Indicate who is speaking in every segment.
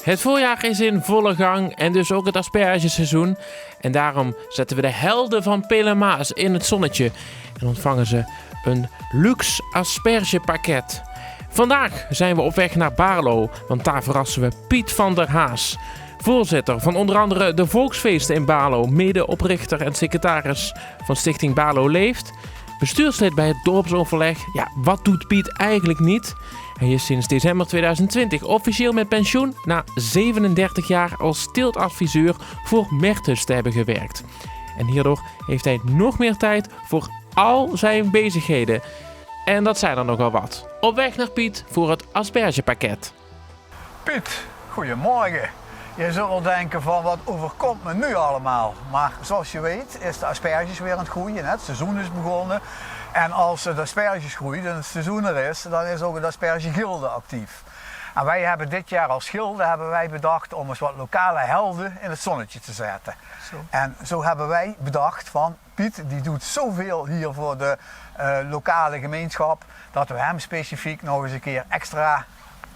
Speaker 1: Het voorjaar is in volle gang en dus ook het aspergeseizoen. En daarom zetten we de helden van Pelemaas in het zonnetje en ontvangen ze een luxe aspergepakket. Vandaag zijn we op weg naar Baarlo, want daar verrassen we Piet van der Haas. Voorzitter van onder andere de Volksfeesten in Baarlo, medeoprichter en secretaris van Stichting Baarlo Leeft. Bestuurslid bij het dorpsoverleg. Ja, wat doet Piet eigenlijk niet? Hij is sinds december 2020 officieel met pensioen na 37 jaar als teeltadviseur voor Merthus te hebben gewerkt. En hierdoor heeft hij nog meer tijd voor al zijn bezigheden. En dat zijn er nogal wat. Op weg naar Piet voor het aspergepakket.
Speaker 2: Piet, goedemorgen. Je zult wel denken van wat overkomt me nu allemaal. Maar zoals je weet is de asperges weer aan het groeien. Het seizoen is begonnen. En als de asperges groeit en het seizoen er is, dan is ook het aspergegilde actief. En wij hebben dit jaar als gilde bedacht om eens wat lokale helden in het zonnetje te zetten. Zo. En zo hebben wij bedacht van Piet, die doet zoveel hier voor de lokale gemeenschap, dat we hem specifiek nog eens een keer extra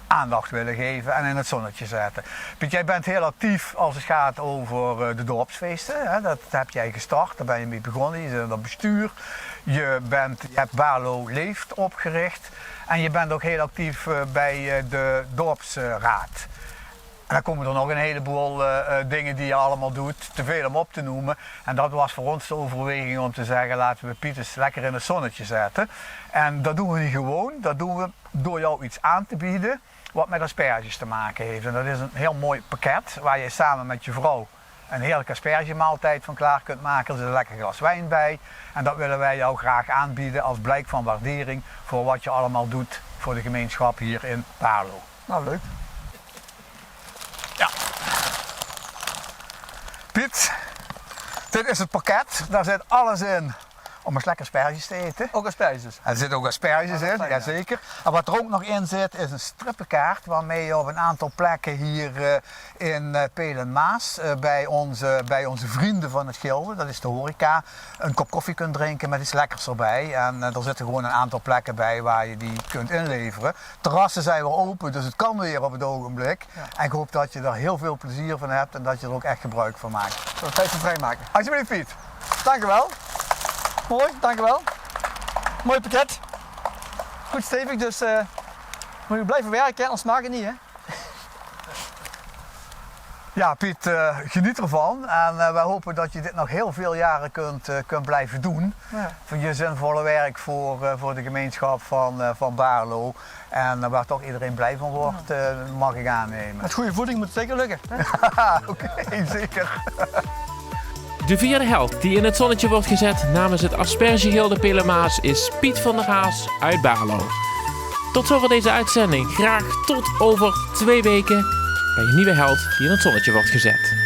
Speaker 2: aandacht willen geven en in het zonnetje zetten. Piet, jij bent heel actief als het gaat over de dorpsfeesten. Hè? Dat heb jij gestart, daar ben je mee begonnen. Je zit in dat bestuur. Je hebt Baarlo Leeft opgericht. En je bent ook heel actief bij de dorpsraad. En dan komen er nog een heleboel dingen die je allemaal doet, te veel om op te noemen. En dat was voor ons de overweging om te zeggen, laten we Piet eens lekker in het zonnetje zetten. En dat doen we niet gewoon, dat doen we door jou iets aan te bieden wat met asperges te maken heeft. En dat is een heel mooi pakket waar je samen met je vrouw een heerlijke aspergemaaltijd van klaar kunt maken. Er zit een lekker glas wijn bij. En dat willen wij jou graag aanbieden als blijk van waardering voor wat je allemaal doet voor de gemeenschap hier in Baarlo.
Speaker 3: Nou, leuk.
Speaker 2: Ja. Piet, dit is het pakket. Daar zit alles in om eens lekker asperges te eten.
Speaker 3: Ook asperges?
Speaker 2: Er zitten ook asperges in, jazeker. En wat er ook nog in zit is een strippenkaart waarmee je op een aantal plekken hier in Pelemaas bij onze vrienden van het Gilde, dat is de horeca, een kop koffie kunt drinken met iets lekkers erbij. En er zitten gewoon een aantal plekken bij waar je die kunt inleveren. Terrassen zijn weer open, dus het kan weer op het ogenblik. Ja. En ik hoop dat je er heel veel plezier van hebt en dat je er ook echt gebruik van maakt.
Speaker 3: Zullen we tijd voor vrijmaken?
Speaker 2: Alsjeblieft, Piet.
Speaker 3: Dank u wel. Mooi, dank u wel. Mooi pakket. Goed stevig, dus moet je blijven werken, anders maak je het niet, hè?
Speaker 2: Ja, Piet, geniet ervan. En wij hopen dat je dit nog heel veel jaren kunt blijven doen. Ja. Voor je zinvolle werk voor de gemeenschap van Baarlo. En waar toch iedereen blij van wordt, mag ik aannemen.
Speaker 3: Met goede voeding moet het zeker lukken.
Speaker 2: Oké, zeker.
Speaker 1: De vierde held die in het zonnetje wordt gezet namens het Aspergegilde Pelemaas is Piet van der Haas uit Baarlo. Tot zover deze uitzending. Graag tot over 2 weken bij een nieuwe held die in het zonnetje wordt gezet.